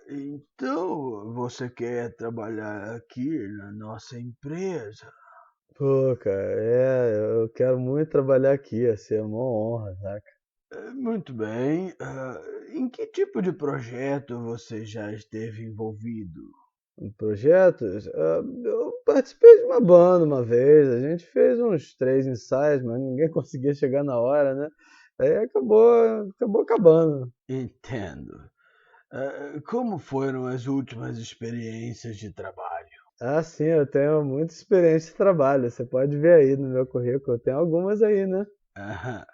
Então você quer trabalhar aqui na nossa empresa? Pô, cara, eu quero muito trabalhar aqui, ia ser uma honra, saca? Muito bem. Em que tipo de projeto você já esteve envolvido? Em projetos, eu participei de uma banda uma vez, a gente fez uns 3 ensaios, mas ninguém conseguia chegar na hora, né? Aí acabou acabando. Entendo. Como foram as últimas experiências de trabalho? Ah, sim, eu tenho muita experiência de trabalho, você pode ver aí no meu currículo, tem algumas aí, né? Aham.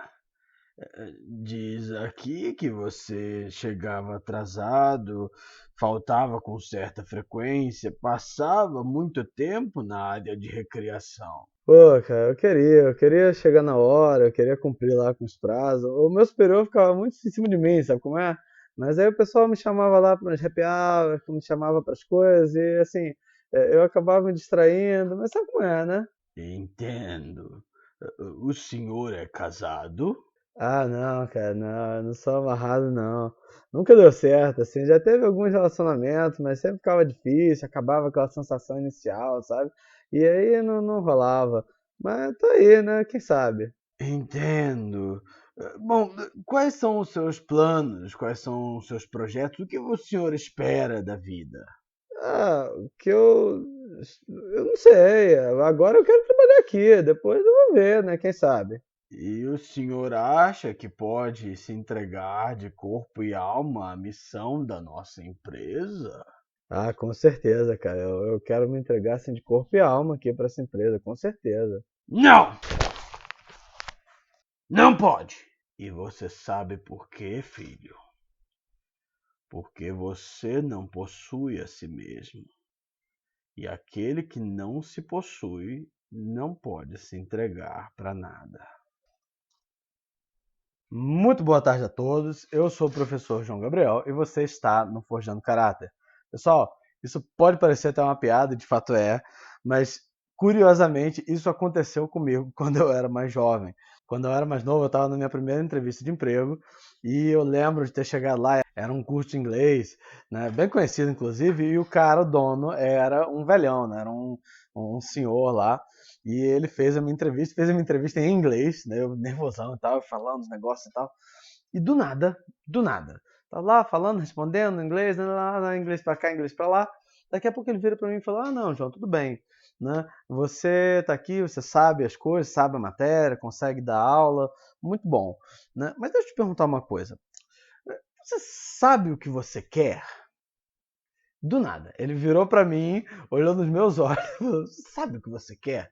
Diz aqui que você chegava atrasado, faltava com certa frequência, passava muito tempo na área de recreação. Pô, cara, eu queria chegar na hora, eu queria cumprir lá com os prazos. O meu superior ficava muito em cima de mim, sabe como é? Mas aí o pessoal me chamava lá para as happy hours, me chamava para as coisas, e assim, eu acabava me distraindo, mas sabe como é, né? Entendo. O senhor é casado? Ah, não, cara, não, eu não sou amarrado, não. Nunca deu certo, assim, já teve alguns relacionamentos, mas sempre ficava difícil, acabava aquela sensação inicial, sabe? E aí não rolava. Mas tá aí, né? Quem sabe? Entendo. Bom, quais são os seus planos? Quais são os seus projetos? O que o senhor espera da vida? Ah, o que eu não sei. Agora eu quero trabalhar aqui, depois eu vou ver, né? Quem sabe? E o senhor acha que pode se entregar de corpo e alma à missão da nossa empresa? Ah, com certeza, cara. Eu quero me entregar assim de corpo e alma aqui para essa empresa, com certeza. Não! Não pode! E você sabe por quê, filho? Porque você não possui a si mesmo. E aquele que não se possui não pode se entregar para nada. Muito boa tarde a todos. Eu sou o professor João Gabriel e você está no Forjando Caráter. Pessoal, isso pode parecer até uma piada, de fato é, mas curiosamente isso aconteceu comigo quando eu era mais jovem. Quando eu era mais novo, eu estava na minha primeira entrevista de emprego e eu lembro de ter chegado lá, era um curso de inglês, né, bem conhecido inclusive, e o cara, o dono, era um velhão, né, era um senhor lá. E ele fez a minha entrevista em inglês, né? Eu nervosão e tal, falando os negócios e tal. E do nada, tá lá falando, respondendo em inglês, né, lá, inglês pra cá, inglês pra lá. Daqui a pouco ele vira pra mim e fala: "Ah, não, João, tudo bem, né? Você tá aqui, você sabe as coisas, sabe a matéria, consegue dar aula, muito bom, né? Mas deixa eu te perguntar uma coisa. Você sabe o que você quer?" Do nada, ele virou pra mim, olhou nos meus olhos, e falou: "Você sabe o que você quer?"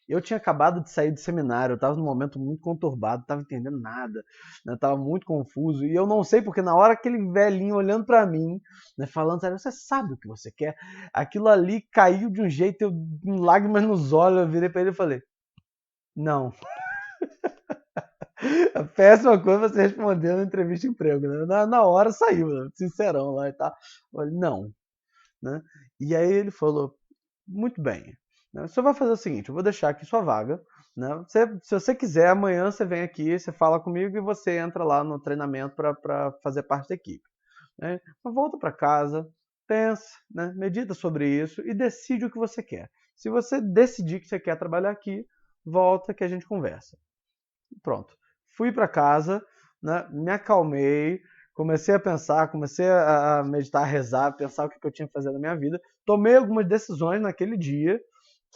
Eu tinha acabado de sair do seminário, eu estava num momento muito conturbado, não estava entendendo nada, né? Estava muito confuso. E eu não sei porque na hora aquele velhinho olhando para mim, né, falando, sério, você sabe o que você quer? Aquilo ali caiu de um jeito, eu com lágrimas nos olhos, eu virei para ele e falei, não. A péssima coisa é você responder na entrevista de emprego, né? Na hora saiu, né? Sincerão lá e tal. Eu falei, não, né? E aí ele falou, muito bem, né? Você vai fazer o seguinte, eu vou deixar aqui sua vaga, né? Se você quiser, amanhã você vem aqui, você fala comigo e você entra lá no treinamento para fazer parte da equipe, né? Mas volta para casa, pensa, né? Medita sobre isso e decide o que você quer. Se você decidir que você quer trabalhar aqui, volta que a gente conversa. Pronto. Fui para casa, né? Me acalmei, comecei a pensar, comecei a meditar, a rezar, pensar o que eu tinha que fazer na minha vida. Tomei algumas decisões naquele dia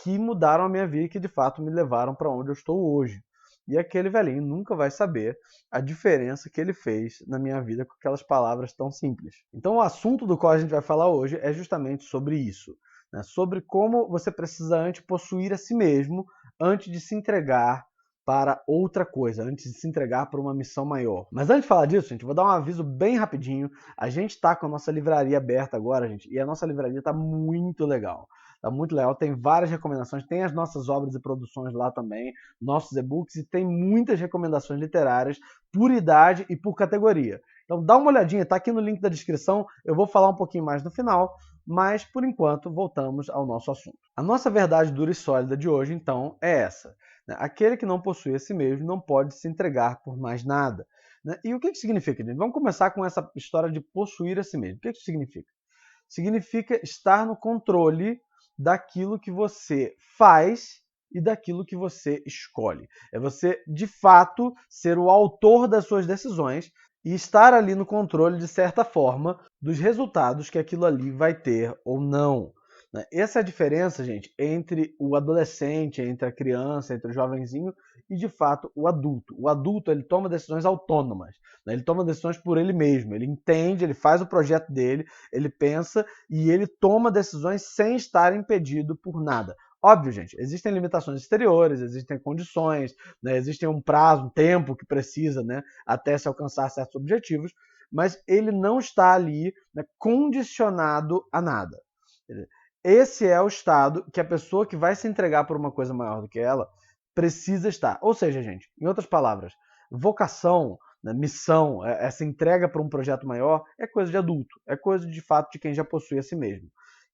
que mudaram a minha vida e que de fato me levaram para onde eu estou hoje. E aquele velhinho nunca vai saber a diferença que ele fez na minha vida com aquelas palavras tão simples. Então, o assunto do qual a gente vai falar hoje é justamente sobre isso, né? Sobre como você precisa antes possuir a si mesmo antes de se entregar para outra coisa, antes de se entregar para uma missão maior. Mas antes de falar disso, gente, vou dar um aviso bem rapidinho. A gente está com a nossa livraria aberta agora, gente, e a nossa livraria está muito legal. Tá muito legal, tem várias recomendações, tem as nossas obras e produções lá também, nossos e-books, e tem muitas recomendações literárias por idade e por categoria. Então dá uma olhadinha, tá aqui no link da descrição, eu vou falar um pouquinho mais no final, mas por enquanto voltamos ao nosso assunto. A nossa verdade dura e sólida de hoje, então, é essa. Aquele que não possui a si mesmo não pode se entregar por mais nada. né? E o que significa, gente? Vamos começar com essa história de possuir a si mesmo. O que isso significa? Significa estar no controle daquilo que você faz e daquilo que você escolhe. É você, de fato, ser o autor das suas decisões e estar ali no controle, de certa forma, dos resultados que aquilo ali vai ter ou não. Essa é a diferença, gente, entre o adolescente, entre a criança, entre o jovenzinho e, de fato, o adulto. O adulto, ele toma decisões autônomas, né? Ele toma decisões por ele mesmo, ele entende, ele faz o projeto dele, ele pensa e ele toma decisões sem estar impedido por nada. Óbvio, gente, existem limitações exteriores, existem condições, né? Existe um prazo, um tempo que precisa, né, até se alcançar certos objetivos, mas ele não está ali, né, condicionado a nada. Esse é o estado que a pessoa que vai se entregar por uma coisa maior do que ela precisa estar. Ou seja, gente, em outras palavras, vocação, né, missão, essa entrega para um projeto maior é coisa de adulto, é coisa de fato de quem já possui a si mesmo.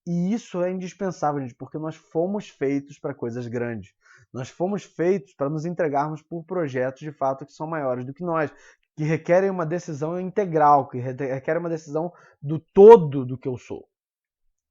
E isso é indispensável, gente, porque nós fomos feitos para coisas grandes. Nós fomos feitos para nos entregarmos por projetos de fato que são maiores do que nós, que requerem uma decisão integral, que requerem uma decisão do todo do que eu sou.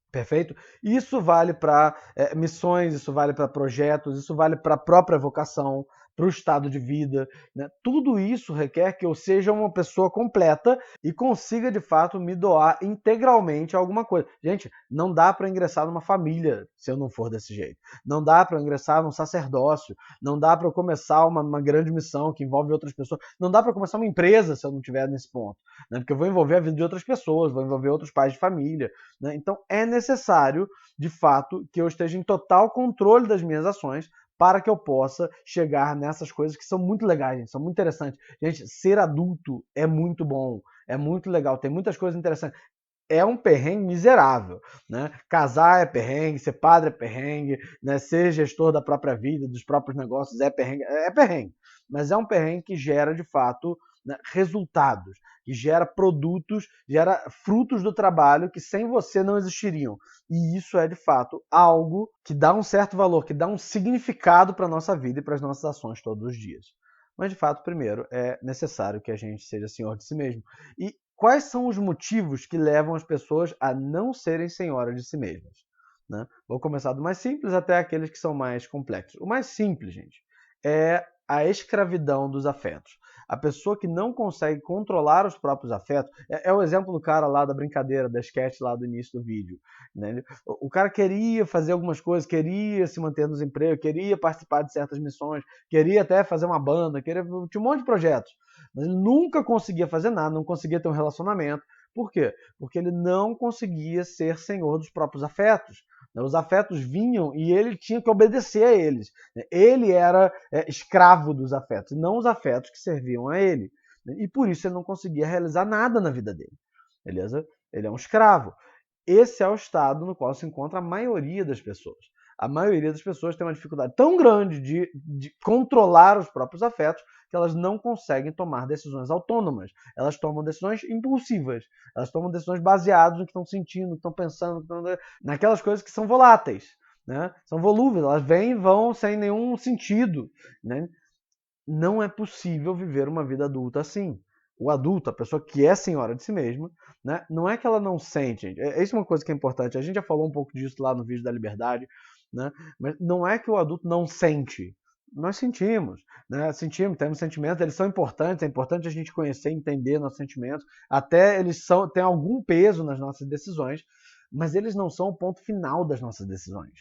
Perfeito? Isso vale para missões, isso vale para projetos, isso vale para a própria vocação, para o estado de vida, né? Tudo isso requer que eu seja uma pessoa completa e consiga, de fato, me doar integralmente a alguma coisa. Gente, não dá para ingressar numa família se eu não for desse jeito. Não dá para ingressar num sacerdócio. Não dá para eu começar uma grande missão que envolve outras pessoas. Não dá para começar uma empresa se eu não estiver nesse ponto, né? Porque eu vou envolver a vida de outras pessoas, vou envolver outros pais de família, né? Então, é necessário, de fato, que eu esteja em total controle das minhas ações para que eu possa chegar nessas coisas que são muito legais, gente, são muito interessantes. Gente, ser adulto é muito bom, é muito legal, tem muitas coisas interessantes. É um perrengue miserável, né? Casar é perrengue, ser padre é perrengue, né? Ser gestor da própria vida, dos próprios negócios é perrengue. Mas é um perrengue que gera, de fato, né, resultados, que gera produtos, gera frutos do trabalho que sem você não existiriam. E isso é, de fato, algo que dá um certo valor, que dá um significado para a nossa vida e para as nossas ações todos os dias. Mas, de fato, primeiro, é necessário que a gente seja senhor de si mesmo. E quais são os motivos que levam as pessoas a não serem senhoras de si mesmas? Né? Vou começar do mais simples até aqueles que são mais complexos. O mais simples, gente, é a escravidão dos afetos. A pessoa que não consegue controlar os próprios afetos, é o exemplo do cara lá da brincadeira, da sketch lá do início do vídeo. Né? O cara queria fazer algumas coisas, queria se manter nos empregos, queria participar de certas missões, queria até fazer uma banda, tinha um monte de projetos. Mas ele nunca conseguia fazer nada, não conseguia ter um relacionamento. Por quê? Porque ele não conseguia ser senhor dos próprios afetos. Os afetos vinham e ele tinha que obedecer a eles. Ele era escravo dos afetos, não os afetos que serviam a ele. E por isso ele não conseguia realizar nada na vida dele. Beleza? Ele é um escravo. Esse é o estado no qual se encontra a maioria das pessoas. A maioria das pessoas tem uma dificuldade tão grande de controlar os próprios afetos que elas não conseguem tomar decisões autônomas. Elas tomam decisões impulsivas. Elas tomam decisões baseadas no que estão sentindo, no que estão pensando, naquelas coisas que são voláteis, né? São volúveis, elas vêm e vão sem nenhum sentido, né? Não é possível viver uma vida adulta assim. O adulto, a pessoa que é senhora de si mesma, né, não é que ela não sente. Isso é uma coisa que é importante. A gente já falou um pouco disso lá no vídeo da liberdade, né? Mas não é que o adulto não sente. Nós sentimos, né? Sentimos, temos sentimentos, eles são importantes, é importante a gente conhecer, entender nossos sentimentos, até eles têm algum peso nas nossas decisões, mas eles não são o ponto final das nossas decisões.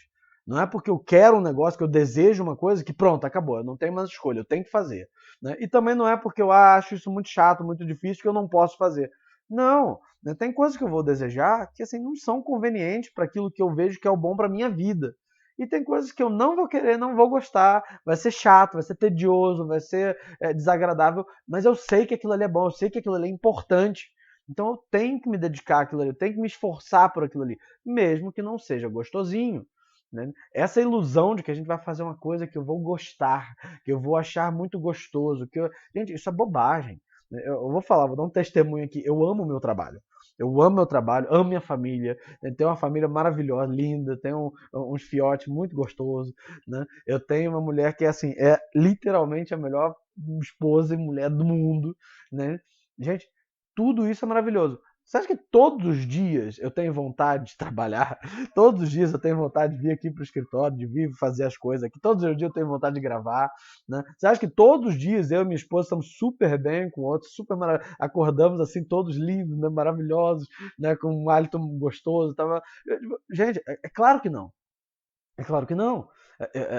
Não é porque eu quero um negócio, que eu desejo uma coisa, que pronto, acabou, eu não tenho mais escolha, eu tenho que fazer. Né? E também não é porque eu acho isso muito chato, muito difícil, que eu não posso fazer. Não, né? Tem coisas que eu vou desejar que assim, não são convenientes para aquilo que eu vejo que é o bom para a minha vida. E tem coisas que eu não vou querer, não vou gostar, vai ser chato, vai ser tedioso, vai ser desagradável, mas eu sei que aquilo ali é bom, eu sei que aquilo ali é importante. Então eu tenho que me dedicar àquilo ali, eu tenho que me esforçar por aquilo ali, mesmo que não seja gostosinho. Né? Essa ilusão de que a gente vai fazer uma coisa que eu vou gostar, que eu vou achar muito gostoso, gente, isso é bobagem. Eu vou falar, vou dar um testemunho aqui. Eu amo o meu trabalho. Eu amo meu trabalho, amo minha família. Tenho uma família maravilhosa, linda, tenho uns fiotes muito gostosos. Né? Eu tenho uma mulher que assim, é literalmente a melhor esposa e mulher do mundo, né? Gente, tudo isso é maravilhoso. Você acha que todos os dias eu tenho vontade de trabalhar? Todos os dias eu tenho vontade de vir aqui para o escritório, de vir fazer as coisas aqui. Todos os dias eu tenho vontade de gravar, né? Você acha que todos os dias eu e minha esposa estamos super bem com o outro, super acordamos assim todos lindos, né? Maravilhosos, né? Com um hálito gostoso, tava. Gente, é claro que não. É claro que não.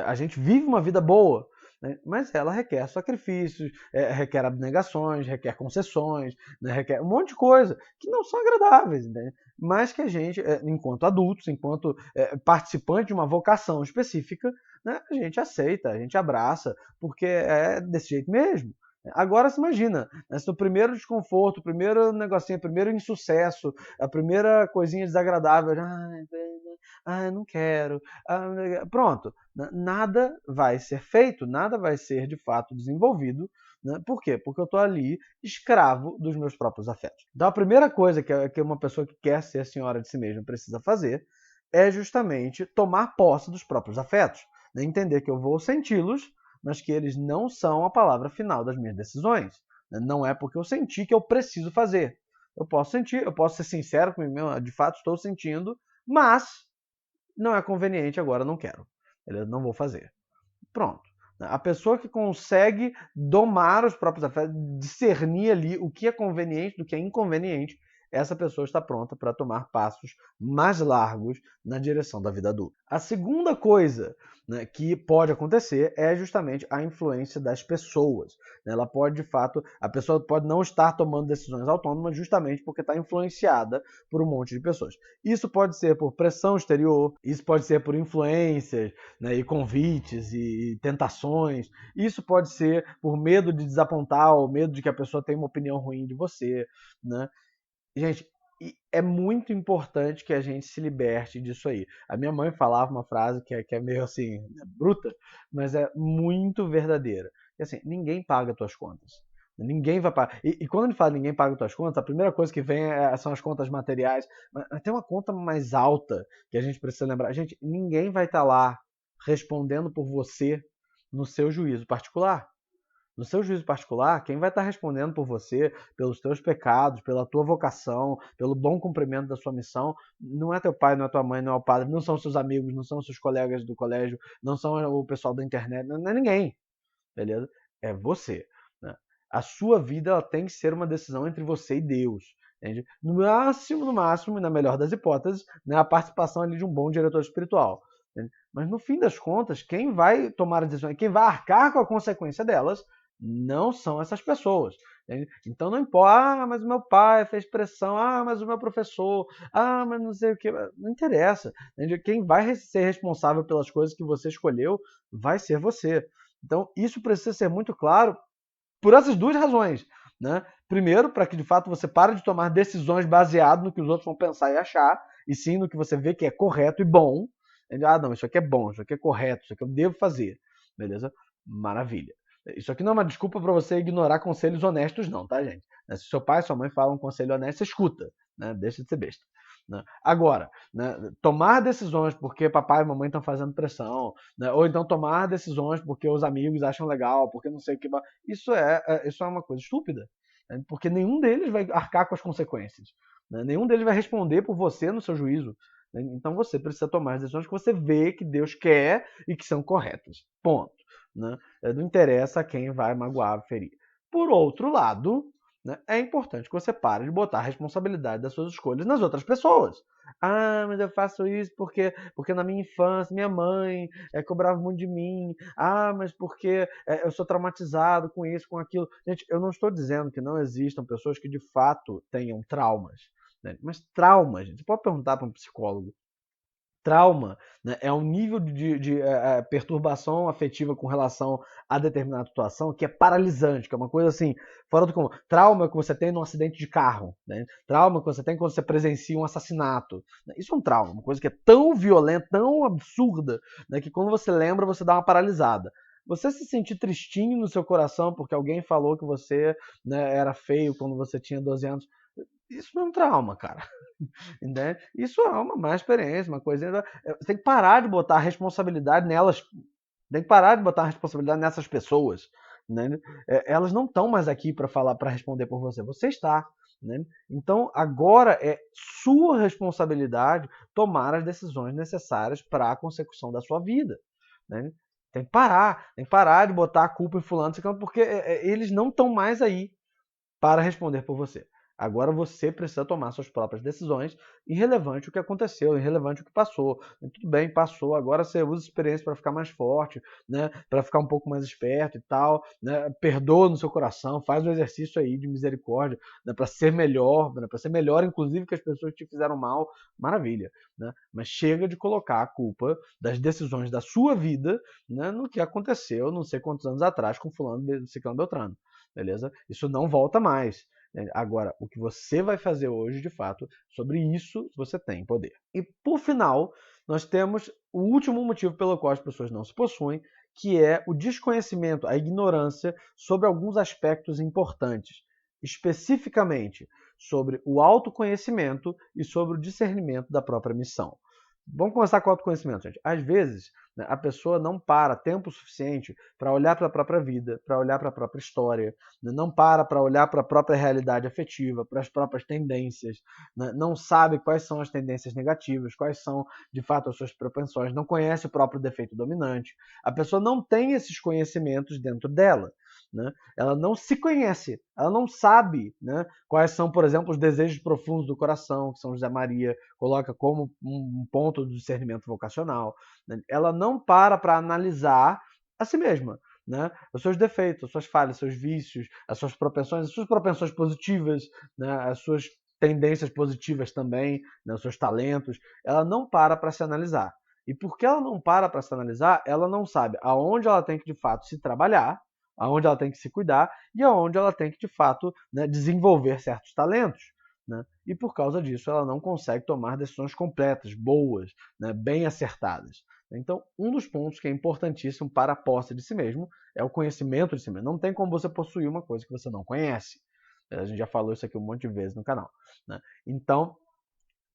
A gente vive uma vida boa, né? Mas ela requer sacrifícios, requer abnegações, requer concessões, né? Requer um monte de coisa que não são agradáveis, né? Mas que a gente, enquanto adultos, enquanto participante de uma vocação específica, né? A gente aceita, a gente abraça, porque é desse jeito mesmo. Agora se imagina, né, se no primeiro desconforto, o primeiro negocinho, o primeiro insucesso, a primeira coisinha desagradável, eu não quero, pronto, nada vai ser feito, nada vai ser de fato desenvolvido, né? Por quê? Porque eu estou ali escravo dos meus próprios afetos. Então a primeira coisa que uma pessoa que quer ser senhora de si mesma precisa fazer é justamente tomar posse dos próprios afetos, né? Entender que eu vou senti-los, mas que eles não são a palavra final das minhas decisões. Não é porque eu senti que eu preciso fazer. Eu posso sentir, eu posso ser sincero comigo, de fato estou sentindo, mas não é conveniente agora, não quero. Eu não vou fazer. Pronto. A pessoa que consegue domar os próprios afetos, discernir ali o que é conveniente do que é inconveniente, essa pessoa está pronta para tomar passos mais largos na direção da vida adulta. A segunda coisa, né, que pode acontecer é justamente a influência das pessoas. Ela pode, de fato, a pessoa pode não estar tomando decisões autônomas justamente porque está influenciada por um monte de pessoas. Isso pode ser por pressão exterior, isso pode ser por influências, né, e convites e tentações. Isso pode ser por medo de desapontar ou medo de que a pessoa tenha uma opinião ruim de você, né? Gente, é muito importante que a gente se liberte disso aí. A minha mãe falava uma frase que é meio assim, bruta, mas é muito verdadeira. E assim, ninguém paga tuas contas. Ninguém vai pagar. E quando a gente fala ninguém paga tuas contas, a primeira coisa que vem são as contas materiais. Mas tem uma conta mais alta que a gente precisa lembrar. Gente, ninguém vai estar lá respondendo por você no seu juízo particular. No seu juízo particular, quem vai estar respondendo por você, pelos teus pecados, pela tua vocação, pelo bom cumprimento da sua missão, não é teu pai, não é tua mãe, não é o padre, não são seus amigos, não são seus colegas do colégio, não são o pessoal da internet, não é ninguém, beleza? É você, né? A sua vida ela tem que ser uma decisão entre você e Deus. Entende? No máximo, e na melhor das hipóteses, né, a participação ali de um bom diretor espiritual. Entende? Mas no fim das contas, quem vai tomar as decisões, quem vai arcar com a consequência delas, não são essas pessoas. Entende? Então não importa, mas o meu pai fez pressão, mas o meu professor, mas não sei o que, não interessa. Entende? Quem vai ser responsável pelas coisas que você escolheu vai ser você. Então isso precisa ser muito claro por essas duas razões. Né? Primeiro, para que de fato você pare de tomar decisões baseado no que os outros vão pensar e achar, e sim no que você vê que é correto e bom. Não, isso aqui é bom, isso aqui é correto, isso aqui eu devo fazer. Beleza? Maravilha. Isso aqui não é uma desculpa para você ignorar conselhos honestos, não, tá, gente? Se seu pai e sua mãe falam um conselho honesto, você escuta, né? Deixa de ser besta. Né? Agora, né, tomar decisões porque papai e mamãe estão fazendo pressão, né? Ou então tomar decisões porque os amigos acham legal, porque não sei o que. Isso é uma coisa estúpida, né? Porque nenhum deles vai arcar com as consequências. Né? Nenhum deles vai responder por você no seu juízo. Né? Então você precisa tomar as decisões que você vê que Deus quer e que são corretas. Ponto. Né? Não interessa quem vai magoar, ferir. Por outro lado, né, é importante que você pare de botar a responsabilidade das suas escolhas nas outras pessoas. Mas eu faço isso porque na minha infância, minha mãe cobrava muito de mim. Mas porque eu sou traumatizado com isso, com aquilo. Gente, eu não estou dizendo que não existam pessoas que de fato tenham traumas. Né? Mas traumas, você pode perguntar para um psicólogo. Trauma, né, é um nível de perturbação afetiva com relação a determinada situação que é paralisante, que é uma coisa assim, fora do comum. Trauma que você tem num acidente de carro, né? Trauma que você tem quando você presencia um assassinato. Né? Isso é um trauma, uma coisa que é tão violenta, tão absurda, né, que quando você lembra, você dá uma paralisada. Você se sentir tristinho no seu coração porque alguém falou que você, né, era feio quando você tinha 12 anos, isso não é um trauma, cara. Entende? Isso é uma má experiência, uma coisa. Você tem que parar de botar a responsabilidade nelas. Tem que parar de botar a responsabilidade nessas pessoas. né? Elas não estão mais aqui para falar, para responder por você. Você está, né? Então agora é sua responsabilidade tomar as decisões necessárias para a consecução da sua vida, né? Tem que parar de botar a culpa em fulano, porque eles não estão mais aí para responder por você. Agora você precisa tomar suas próprias decisões, irrelevante o que aconteceu, irrelevante o que passou. Tudo bem, passou, agora você usa a experiência para ficar mais forte, né? Para ficar um pouco mais esperto e tal, né? Perdoa no seu coração, faz um exercício aí de misericórdia, né? Para ser melhor, né? Para ser melhor, inclusive, que as pessoas que te fizeram mal, maravilha, né? Mas chega de colocar a culpa das decisões da sua vida, né? No que aconteceu não sei quantos anos atrás com fulano, ciclano, beltrano. Beleza? Isso não volta mais. Agora, o que você vai fazer hoje, de fato, sobre isso você tem poder. E, por final, nós temos o último motivo pelo qual as pessoas não se possuem, que é o desconhecimento, a ignorância sobre alguns aspectos importantes, especificamente sobre o autoconhecimento e sobre o discernimento da própria missão. Vamos começar com o autoconhecimento, gente. Às vezes, né, a pessoa não para tempo suficiente para olhar para a própria vida, para olhar para a própria história, né, não para olhar para a própria realidade afetiva, para as próprias tendências, né, não sabe quais são as tendências negativas, quais são, de fato, as suas propensões, não conhece o próprio defeito dominante. A pessoa não tem esses conhecimentos dentro dela. Né? Ela não se conhece, ela não sabe, né, quais são, por exemplo, os desejos profundos do coração, que São José Maria coloca como um ponto do discernimento vocacional. Né? Ela não para analisar a si mesma. Né? Os seus defeitos, as suas falhas, os seus vícios, as suas propensões positivas, né? As suas tendências positivas também, né? Os seus talentos. Ela não para se analisar. E porque ela não para se analisar, ela não sabe aonde ela tem que, de fato, se trabalhar, aonde ela tem que se cuidar e aonde ela tem que, de fato, né, desenvolver certos talentos. Né? E por causa disso ela não consegue tomar decisões completas, boas, né, bem acertadas. Então, um dos pontos que é importantíssimo para a posse de si mesmo é o conhecimento de si mesmo. Não tem como você possuir uma coisa que você não conhece. A gente já falou isso aqui um monte de vezes no canal. Né? Então,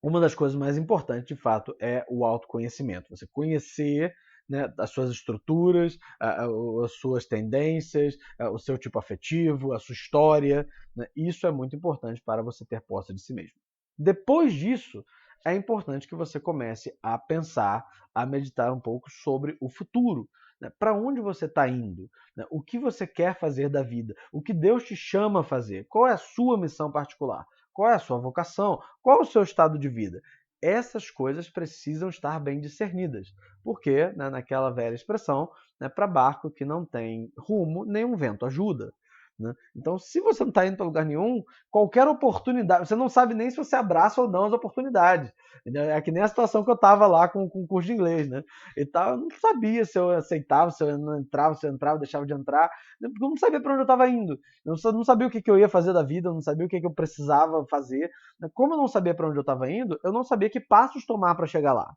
uma das coisas mais importantes, de fato, é o autoconhecimento. Você conhecer, né, as suas estruturas, as suas tendências, o seu tipo afetivo, a sua história. Né? Isso é muito importante para você ter posse de si mesmo. Depois disso, é importante que você comece a pensar, a meditar um pouco sobre o futuro. Né? Para onde você está indo? Né? O que você quer fazer da vida? O que Deus te chama a fazer? Qual é a sua missão particular? Qual é a sua vocação? Qual é o seu estado de vida? Essas coisas precisam estar bem discernidas, porque, né, naquela velha expressão, né, para barco que não tem rumo, nenhum vento ajuda. Né? Então, se você não está indo para lugar nenhum, qualquer oportunidade, você não sabe nem se você abraça ou não as oportunidades. É que nem a situação que eu estava lá com o curso de inglês. Né? E tal, eu não sabia se eu aceitava, se eu não entrava, se eu entrava, deixava de entrar, porque eu não sabia para onde eu estava indo. Eu não sabia o que eu ia fazer da vida, eu não sabia o que eu precisava fazer. Como eu não sabia para onde eu estava indo, eu não sabia que passos tomar para chegar lá.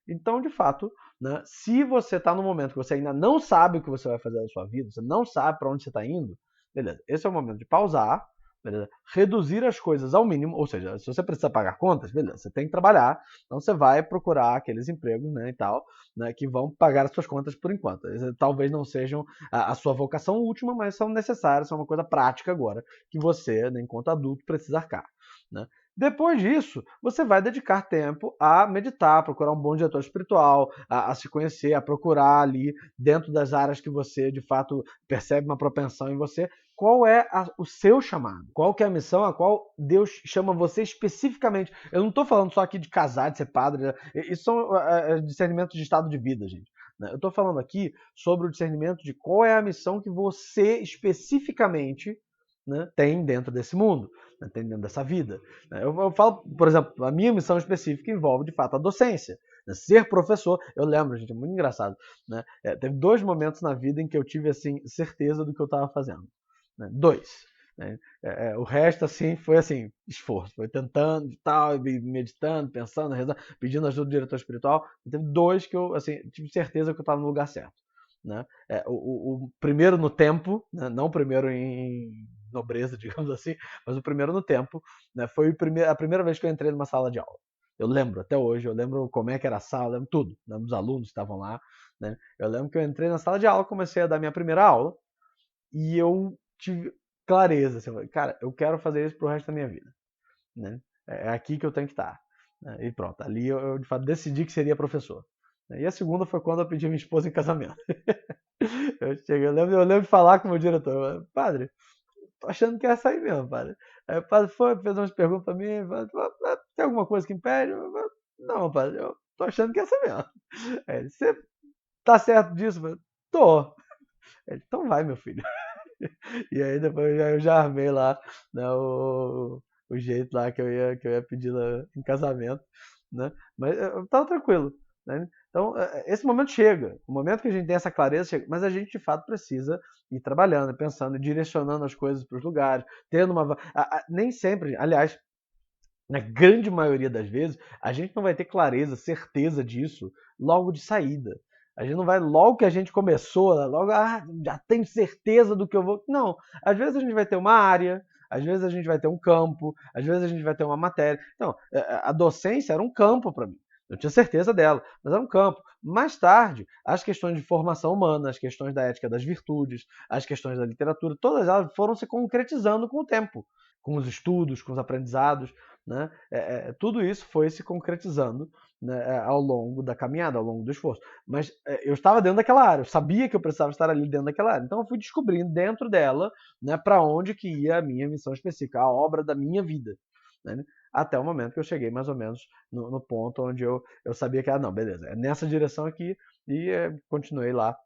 Então, de fato, né, se você está no momento que você ainda não sabe o que você vai fazer da sua vida, você não sabe para onde você está indo, beleza, esse é o momento de pausar, beleza, reduzir as coisas ao mínimo, ou seja, se você precisa pagar contas, beleza, você tem que trabalhar, então você vai procurar aqueles empregos, né, e tal, né, que vão pagar as suas contas por enquanto. Talvez não sejam a sua vocação última, mas são necessárias, são uma coisa prática agora, que você, né, enquanto adulto, precisa arcar. Né? Depois disso, você vai dedicar tempo a meditar, a procurar um bom diretor espiritual, a se conhecer, a procurar ali, dentro das áreas que você, de fato, percebe uma propensão em você, qual é o seu chamado, qual que é a missão a qual Deus chama você especificamente. Eu não estou falando só aqui de casar, de ser padre, isso são discernimentos de estado de vida, gente. Eu estou falando aqui sobre o discernimento de qual é a missão que você especificamente, né, tem dentro desse mundo, né, tem dentro dessa vida. Eu falo, por exemplo, a minha missão específica envolve, de fato, a docência. Né, ser professor, eu lembro, gente, é muito engraçado. Né, teve 2 momentos na vida em que eu tive assim, certeza do que eu estava fazendo. Né, 2. Né, o resto, assim, foi assim, esforço. Foi tentando e tal, meditando, pensando, rezando, pedindo ajuda do diretor espiritual. E teve 2 que eu, assim, tive certeza que eu estava no lugar certo. Né? O primeiro no tempo, né? Não o primeiro em nobreza, digamos assim, mas o primeiro no tempo, né? Foi a primeira vez que eu entrei numa sala de aula. Eu lembro até hoje, eu lembro como é que era a sala, eu lembro tudo, lembro dos alunos que estavam lá. Né? Eu lembro que eu entrei na sala de aula, comecei a dar minha primeira aula, E eu tive clareza, assim, eu falei, cara, eu quero fazer isso pro resto da minha vida, né? É aqui que eu tenho que estar, né? E pronto, ali eu de fato decidi que seria professor. E a segunda foi quando eu pedi minha esposa em casamento. Eu lembro de falar com o meu diretor, padre, tô achando que é essa aí mesmo, padre. Aí o padre foi, fez umas perguntas pra mim, falou, tem alguma coisa que impede? Eu falei, não, padre, eu tô achando que é essa mesmo. Aí ele, você tá certo disso? Eu falei, tô. Ele, então vai, meu filho. E aí depois eu já armei lá, né, o jeito lá que eu ia pedir lá em casamento, né? Mas eu tava tranquilo, né? Então, esse momento chega, o momento que a gente tem essa clareza chega, mas a gente de fato precisa ir trabalhando, pensando, direcionando as coisas para os lugares, tendo uma. Nem sempre, aliás, na grande maioria das vezes, a gente não vai ter clareza, certeza disso logo de saída. A gente não vai, logo que a gente começou, logo, já tenho certeza do que eu vou. Não. Às vezes a gente vai ter uma área, às vezes a gente vai ter um campo, às vezes a gente vai ter uma matéria. Então, a docência era um campo para mim. Eu tinha certeza dela, mas era um campo. Mais tarde, as questões de formação humana, as questões da ética das virtudes, as questões da literatura, todas elas foram se concretizando com o tempo, com os estudos, com os aprendizados, né? Tudo isso foi se concretizando, né, ao longo da caminhada, ao longo do esforço. Mas eu estava dentro daquela área, eu sabia que eu precisava estar ali dentro daquela área. Então eu fui descobrindo dentro dela, né, para onde que ia a minha missão específica, a obra da minha vida, né? Até o momento que eu cheguei mais ou menos no ponto onde eu sabia que, não, beleza, é nessa direção aqui, e continuei lá.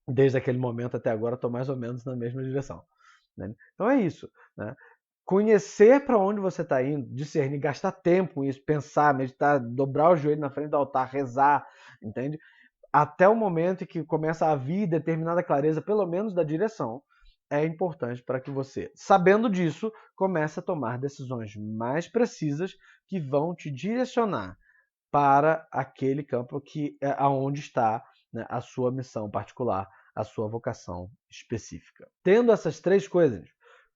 Desde aquele momento até agora, estou mais ou menos na mesma direção, né? Então é isso, né? Conhecer para onde você está indo, discernir, gastar tempo com isso, pensar, meditar, dobrar o joelho na frente do altar, rezar, entende? Até o momento em que começa a vir determinada clareza, pelo menos da direção, é importante para que você, sabendo disso, comece a tomar decisões mais precisas que vão te direcionar para aquele campo que é aonde está, né, a sua missão particular, a sua vocação específica. Tendo essas três coisas,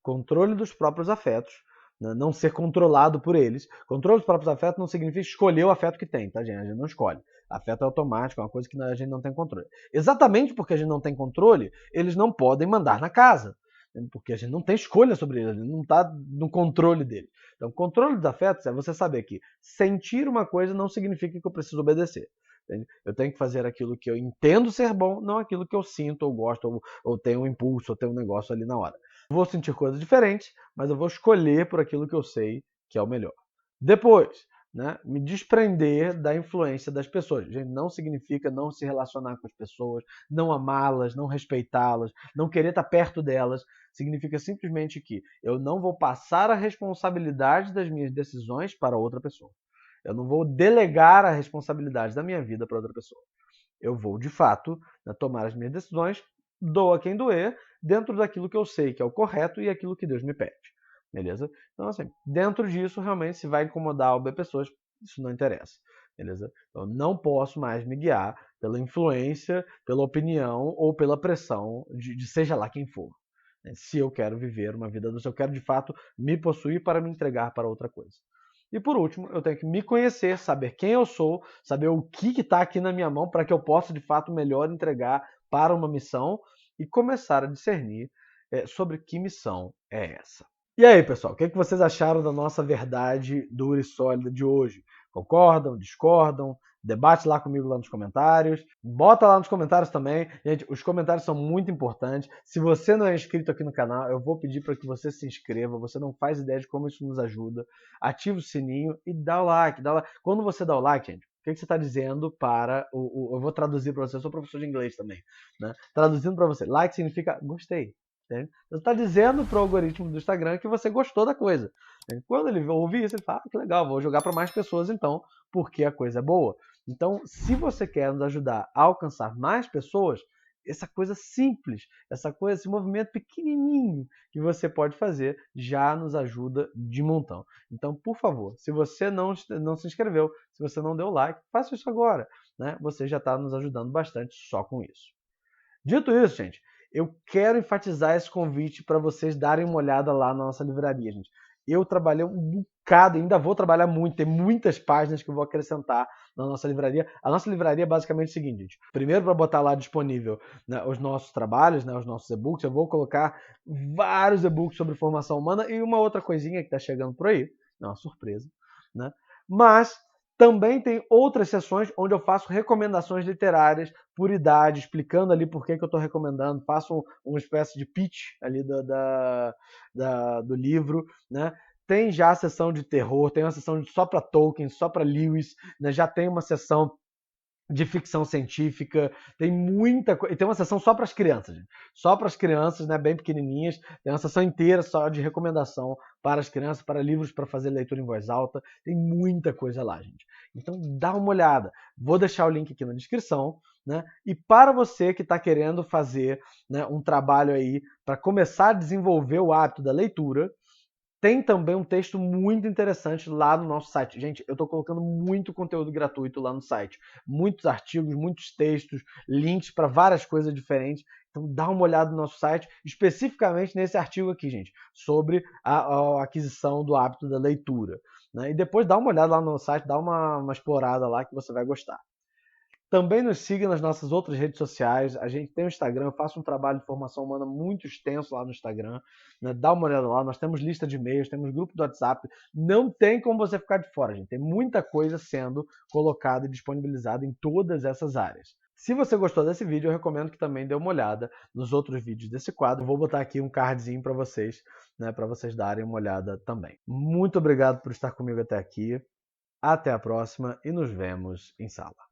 controle dos próprios afetos, né, não ser controlado por eles. Controle dos próprios afetos não significa escolher o afeto que tem, tá, gente? A gente não escolhe. Afeto é automático, é uma coisa que a gente não tem controle. Exatamente porque a gente não tem controle, eles não podem mandar na casa. Porque a gente não tem escolha sobre eles, a gente não está no controle deles. Então, controle dos afetos é você saber que sentir uma coisa não significa que eu preciso obedecer. Entende? Eu tenho que fazer aquilo que eu entendo ser bom, não aquilo que eu sinto, ou gosto, ou tenho um impulso, ou tenho um negócio ali na hora. Vou sentir coisas diferentes, mas eu vou escolher por aquilo que eu sei que é o melhor. Depois, né, me desprender da influência das pessoas. Gente, não significa não se relacionar com as pessoas, não amá-las, não respeitá-las, não querer estar perto delas. Significa simplesmente que eu não vou passar a responsabilidade das minhas decisões para outra pessoa. Eu não vou delegar a responsabilidade da minha vida para outra pessoa. Eu vou, de fato, né, tomar as minhas decisões, doa quem doer, dentro daquilo que eu sei que é o correto e aquilo que Deus me pede. Beleza? Então, assim, dentro disso, realmente, se vai incomodar ou pessoas, isso não interessa. Beleza? Então, não posso mais me guiar pela influência, pela opinião ou pela pressão de seja lá quem for. Se eu quero viver uma vida, se eu quero, de fato, me possuir para me entregar para outra coisa. E por último, eu tenho que me conhecer, saber quem eu sou, saber o que está aqui na minha mão para que eu possa, de fato, melhor entregar para uma missão e começar a discernir sobre que missão é essa. E aí, pessoal, o que vocês acharam da nossa verdade dura e sólida de hoje? Concordam? Discordam? Debate lá comigo lá nos comentários. Bota lá nos comentários também. Gente, os comentários são muito importantes. Se você não é inscrito aqui no canal, eu vou pedir para que você se inscreva. Você não faz ideia de como isso nos ajuda. Ativa o sininho e dá o like. Quando você dá o like, gente, o que você está dizendo para eu vou traduzir para você, eu sou professor de inglês também, né? Traduzindo para você, like significa gostei. Você está dizendo para o algoritmo do Instagram que você gostou da coisa. Quando ele ouvir isso, ele fala, que legal, vou jogar para mais pessoas então, porque a coisa é boa. Então, se você quer nos ajudar a alcançar mais pessoas, essa coisa simples, esse movimento pequenininho que você pode fazer já nos ajuda de montão. Então, por favor, se você não se inscreveu, se você não deu like, faça isso agora, né? Você já está nos ajudando bastante só com isso. Dito isso, gente, eu quero enfatizar esse convite para vocês darem uma olhada lá na nossa livraria, gente. Eu trabalhei um bocado, ainda vou trabalhar muito, tem muitas páginas que eu vou acrescentar na nossa livraria. A nossa livraria é basicamente o seguinte, gente. Primeiro, para botar lá disponível, né, os nossos trabalhos, né, os nossos e-books, eu vou colocar vários e-books sobre formação humana e uma outra coisinha que está chegando por aí, é uma surpresa, né? Mas também tem outras sessões onde eu faço recomendações literárias por idade, explicando ali por que eu estou recomendando, faço uma espécie de pitch ali do livro, né? Tem já a sessão de terror, tem uma sessão só para Tolkien, só para Lewis, né? Já tem uma sessão de ficção científica, tem muita coisa. E tem uma sessão só para as crianças, gente. Só para as crianças, né, bem pequenininhas. Tem uma sessão inteira só de recomendação para as crianças, para livros para fazer leitura em voz alta. Tem muita coisa lá, gente. Então dá uma olhada. Vou deixar o link aqui na descrição. Né? E para você que está querendo fazer, né, um trabalho aí para começar a desenvolver o hábito da leitura, tem também um texto muito interessante lá no nosso site. Gente, eu estou colocando muito conteúdo gratuito lá no site. Muitos artigos, muitos textos, links para várias coisas diferentes. Então dá uma olhada no nosso site, especificamente nesse artigo aqui, gente, sobre a aquisição do hábito da leitura. Né? E depois dá uma olhada lá no site, dá uma explorada lá que você vai gostar. Também nos siga nas nossas outras redes sociais. A gente tem o Instagram, eu faço um trabalho de formação humana muito extenso lá no Instagram. Né? Dá uma olhada lá, nós temos lista de e-mails, temos grupo do WhatsApp. Não tem como você ficar de fora, gente. Tem muita coisa sendo colocada e disponibilizada em todas essas áreas. Se você gostou desse vídeo, eu recomendo que também dê uma olhada nos outros vídeos desse quadro. Vou botar aqui um cardzinho para vocês, né, para vocês darem uma olhada também. Muito obrigado por estar comigo até aqui. Até a próxima e nos vemos em sala.